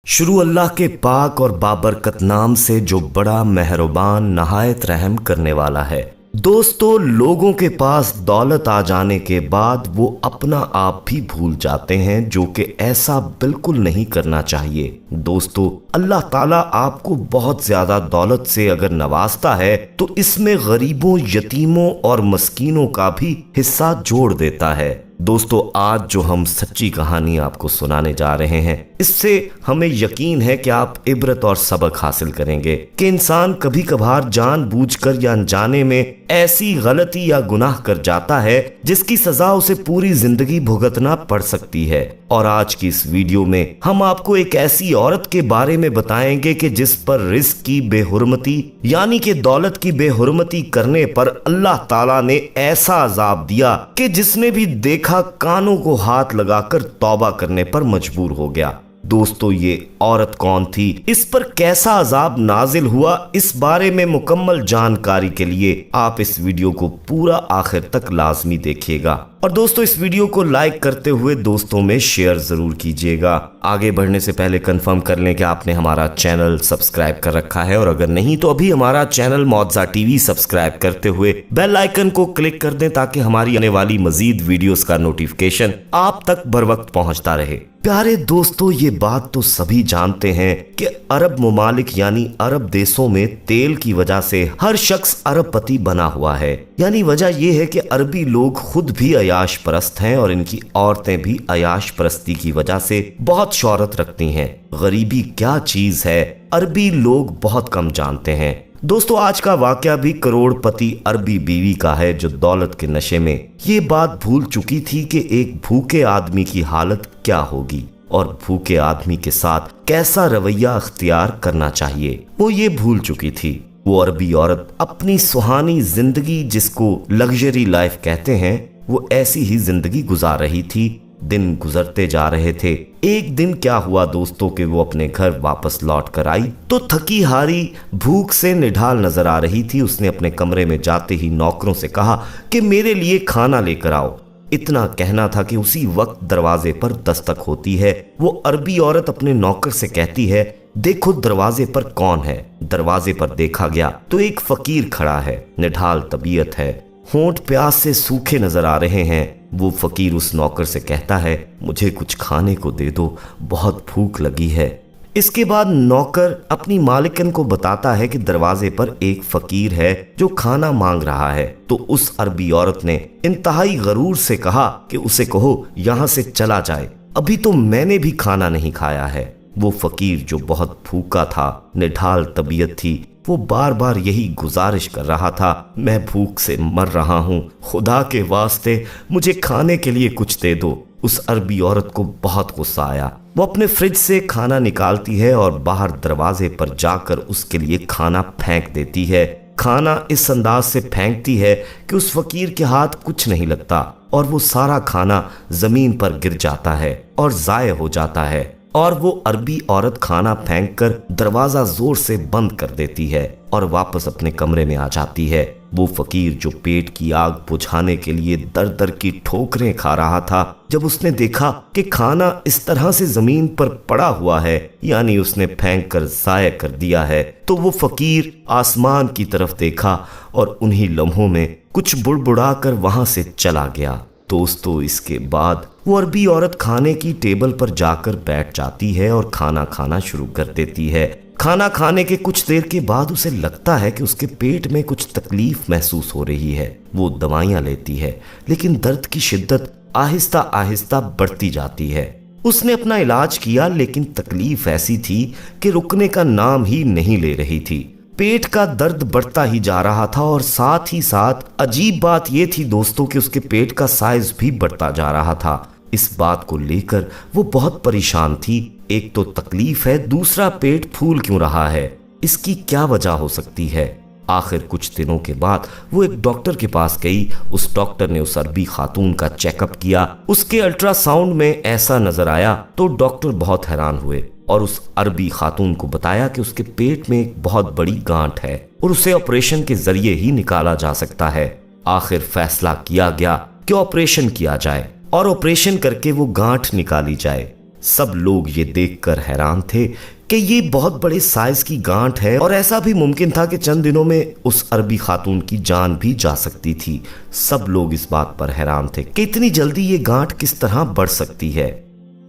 शुरू अल्लाह के पाक और बाबरकत नाम से जो बड़ा मेहरबान नहायत रहम करने वाला है। दोस्तों, लोगों के पास दौलत आ जाने के बाद वो अपना आप भी भूल जाते हैं, जो कि ऐसा बिल्कुल नहीं करना चाहिए। दोस्तों, अल्लाह ताला आपको बहुत ज्यादा दौलत से अगर नवाजता है तो इसमें गरीबों, यतीमों और मस्कीनों का भी हिस्सा जोड़ देता है। दोस्तों, आज जो हम सच्ची कहानी आपको सुनाने जा रहे हैं, इससे हमें यकीन है कि आप इबरत और सबक हासिल करेंगे कि इंसान कभी कभार जानबूझकर या अनजाने में ऐसी गलती या गुनाह कर जाता है जिसकी सजा उसे पूरी जिंदगी भुगतना पड़ सकती है। और आज की इस वीडियो में हम आपको एक ऐसी औरत के बारे में बताएंगे कि जिस पर रिस्क की बेहुरमती यानी कि दौलत की बेहुरमती करने पर अल्लाह ताला ने ऐसा अजाब दिया कि जिसने भी देखा कानों को हाथ लगाकर तौबा करने पर मजबूर हो गया। दोस्तों, ये औरत कौन थी, इस पर कैसा अजाब नाजिल हुआ, इस बारे में मुकम्मल जानकारी के लिए आप इस वीडियो को पूरा आखिर तक लाजमी देखिएगा। और दोस्तों, इस वीडियो को लाइक करते हुए दोस्तों में शेयर जरूर कीजिएगा। आगे बढ़ने से पहले कंफर्म कर लें कि आपने हमारा चैनल सब्सक्राइब कर रखा है, और अगर नहीं तो अभी हमारा चैनल मौजा टीवी सब्सक्राइब करते हुए बेल आइकन को क्लिक कर दें ताकि हमारी आने वाली मजीद वीडियोस का नोटिफिकेशन आप तक बर वक्त पहुंचता रहे। प्यारे दोस्तों, ये बात तो सभी जानते हैं कि अरब ममालिक यानी अरब देशों में तेल की वजह से हर शख्स अरबपति बना हुआ है। यानी वजह यह है कि अरबी लोग खुद भी अयाश परस्त हैं और इनकी औरतें भी अयाश परस्ती की वजह से बहुत शोहरत रखती हैं। गरीबी क्या चीज है, अरबी लोग बहुत कम जानते हैं। दोस्तों, आज का वाकया भी करोड़पति अरबी बीवी का है जो दौलत के नशे में ये बात भूल चुकी थी कि एक भूखे आदमी की हालत क्या होगी और भूखे आदमी के साथ कैसा रवैया अख्तियार करना चाहिए, वो ये भूल चुकी थी। वो अरबी औरत अपनी सुहानी जिंदगी, जिसको लग्जरी लाइफ कहते हैं, वो ऐसी ही जिंदगी गुजार रही थी। दिन गुजरते जा रहे थे। एक दिन क्या हुआ दोस्तों कि वो अपने घर वापस लौट कर आई तो थकी हारी, भूख से निढाल नजर आ रही थी। उसने अपने कमरे में जाते ही नौकरों से कहा कि मेरे लिए खाना लेकर आओ। इतना कहना था कि उसी वक्त दरवाजे पर दस्तक होती है। वो अरबी औरत अपने नौकर से कहती है, देखो दरवाजे पर कौन है। दरवाजे पर देखा गया तो एक फकीर खड़ा है, निढाल तबीयत है, होंठ प्यास से सूखे नजर आ रहे हैं। वो फकीर उस नौकर से कहता है, मुझे कुछ खाने को दे दो, बहुत भूख लगी है। इसके बाद नौकर अपनी मालिकन को बताता है कि दरवाजे पर एक फकीर है जो खाना मांग रहा है। तो उस अरबी औरत ने इंतहाई गरूर से कहा कि उसे कहो यहाँ से चला जाए, अभी तो मैंने भी खाना नहीं खाया है। वो फकीर जो बहुत भूखा था, निढाल तबीयत थी, वो बार बार यही गुजारिश कर रहा था, मैं भूख से मर रहा हूँ, खुदा के वास्ते मुझे खाने के लिए कुछ दे दो। उस अरबी औरत को बहुत गुस्सा आया। वो अपने फ्रिज से खाना निकालती है और बाहर दरवाजे पर जाकर उसके लिए खाना फेंक देती है। खाना इस अंदाज से फेंकती है कि उस फकीर के हाथ कुछ नहीं लगता और वो सारा खाना जमीन पर गिर जाता है और जाये हो जाता है। और वो अरबी औरत खाना फेंककर दरवाजा जोर से बंद कर देती है और वापस अपने कमरे में आ जाती है। वो फकीर जो पेट की आग बुझाने के लिए दर दर की ठोकरें खा रहा था, जब उसने देखा कि खाना इस तरह से जमीन पर पड़ा हुआ है, यानी उसने फेंक कर जाया कर दिया है, तो वो फकीर आसमान की तरफ देखा और उन्हीं लम्हों में कुछ बुड़बुड़ा कर वहां से चला गया। दोस्तों, इसके बाद वो अरबी औरत खाने की टेबल पर जाकर बैठ जाती है और खाना खाना शुरू कर देती है। खाना खाने के कुछ देर के बाद उसे लगता है कि उसके पेट में कुछ तकलीफ महसूस हो रही है। वो दवाइयां लेती है, लेकिन दर्द की शिद्दत आहिस्ता आहिस्ता बढ़ती जाती है। उसने अपना इलाज किया, लेकिन तकलीफ ऐसी थी कि रुकने का नाम ही नहीं ले रही थी। पेट का दर्द बढ़ता ही जा रहा था और साथ ही साथ अजीब बात यह थी दोस्तों कि उसके पेट का साइज भी बढ़ता जा रहा था। इस बात को लेकर वो बहुत परेशान थी। एक तो तकलीफ है, दूसरा पेट फूल क्यों रहा है, इसकी क्या वजह हो सकती है। आखिर कुछ दिनों के बाद वो एक डॉक्टर के पास गई। उस डॉक्टर ने उस अरबी खातून का चेकअप किया। उसके अल्ट्रासाउंड में ऐसा नजर आया तो डॉक्टर बहुत हैरान हुए और उस अरबी खातून को बताया कि उसके पेट में एक बहुत बड़ी गांठ है और उसे ऑपरेशन के जरिए ही निकाला जा सकता है। आखिर फैसला किया गया कि ऑपरेशन किया जाए और ऑपरेशन करके वो गांठ निकाली जाए। सब लोग ये देखकर हैरान थे کہ یہ بہت بڑے سائز کی گانٹ ہے اور ایسا بھی ممکن تھا کہ چند دنوں میں اس عربی خاتون کی جان بھی جا سکتی تھی۔ سب لوگ اس بات پر حیران تھے کہ اتنی جلدی یہ گانٹ کس طرح بڑھ سکتی ہے،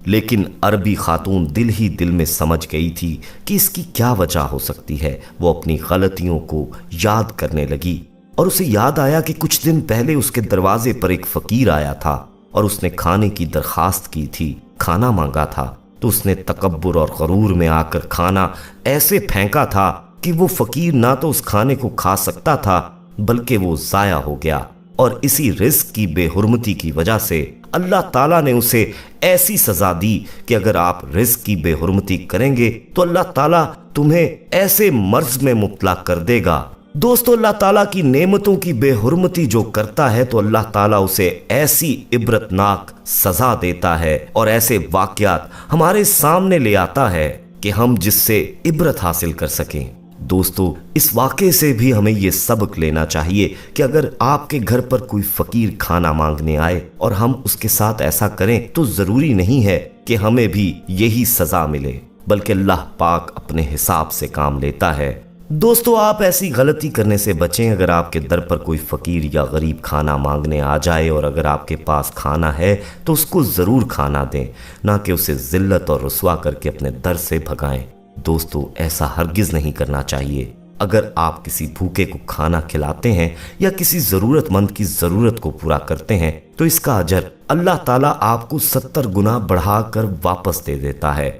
لیکن عربی خاتون دل ہی دل میں سمجھ گئی تھی کہ اس کی کیا وجہ ہو سکتی ہے۔ وہ اپنی غلطیوں کو یاد کرنے لگی اور اسے یاد آیا کہ کچھ دن پہلے اس کے دروازے پر ایک فقیر آیا تھا اور اس نے کھانے کی درخواست کی تھی، کھانا مانگا تھا، تو اس نے تکبر اور غرور میں آ کر کھانا ایسے پھینکا تھا کہ وہ فقیر نہ تو اس کھانے کو کھا سکتا تھا بلکہ وہ ضائع ہو گیا، اور اسی رزق کی بے حرمتی کی وجہ سے اللہ تعالیٰ نے اسے ایسی سزا دی کہ اگر آپ رزق کی بے حرمتی کریں گے تو اللہ تعالیٰ تمہیں ایسے مرض میں مبتلا کر دے گا۔ دوستو، اللہ تعالیٰ کی نعمتوں کی بے حرمتی جو کرتا ہے تو اللہ تعالیٰ اسے ایسی عبرتناک سزا دیتا ہے اور ایسے واقعات ہمارے سامنے لے آتا ہے کہ ہم جس سے عبرت حاصل کر سکیں۔ دوستو، اس واقعے سے بھی ہمیں یہ سبق لینا چاہیے کہ اگر آپ کے گھر پر کوئی فقیر کھانا مانگنے آئے اور ہم اس کے ساتھ ایسا کریں تو ضروری نہیں ہے کہ ہمیں بھی یہی سزا ملے، بلکہ اللہ پاک اپنے حساب سے کام لیتا ہے۔ دوستو، آپ ایسی غلطی کرنے سے بچیں۔ اگر آپ کے در پر کوئی فقیر یا غریب کھانا مانگنے آ جائے اور اگر آپ کے پاس کھانا ہے تو اس کو ضرور کھانا دیں، نہ کہ اسے ذلت اور رسوا کر کے اپنے در سے بھگائیں۔ دوستو، ایسا ہرگز نہیں کرنا چاہیے۔ اگر آپ کسی بھوکے کو کھانا کھلاتے ہیں یا کسی ضرورت مند کی ضرورت کو پورا کرتے ہیں تو اس کا اجر اللہ تعالیٰ آپ کو 70 گنا بڑھا کر واپس دے دیتا ہے۔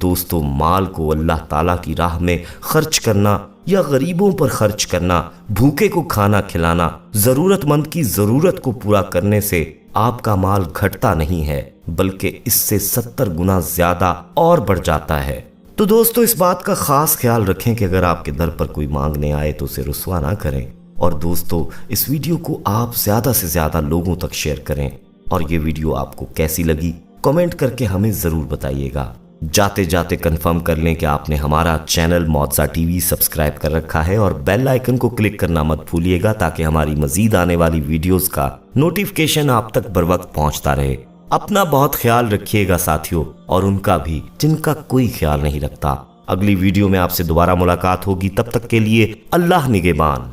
دوستو، مال کو اللہ تعالیٰ کی راہ میں خرچ کرنا یا غریبوں پر خرچ کرنا، بھوکے کو کھانا کھلانا، ضرورت مند کی ضرورت کو پورا کرنے سے آپ کا مال گھٹتا نہیں ہے بلکہ اس سے 70 گنا زیادہ اور بڑھ جاتا ہے۔ تو دوستو، اس بات کا خاص خیال رکھیں کہ اگر آپ کے در پر کوئی مانگنے آئے تو اسے رسوا نہ کریں۔ اور دوستو، اس ویڈیو کو آپ زیادہ سے زیادہ لوگوں تک شیئر کریں، اور یہ ویڈیو آپ کو کیسی لگی کمنٹ کر کے ہمیں ضرور بتائیے گا۔ جاتے جاتے کنفرم کر لیں کہ آپ نے ہمارا چینل معجزہ ٹی وی سبسکرائب کر رکھا ہے اور بیل آئیکن کو کلک کرنا مت بھولیے گا تاکہ ہماری مزید آنے والی ویڈیوز کا نوٹیفیکیشن آپ تک بر وقت پہنچتا رہے۔ اپنا بہت خیال رکھیے گا ساتھیوں، اور ان کا بھی جن کا کوئی خیال نہیں رکھتا۔ اگلی ویڈیو میں آپ سے دوبارہ ملاقات ہوگی، تب تک کے لیے اللہ نگہبان۔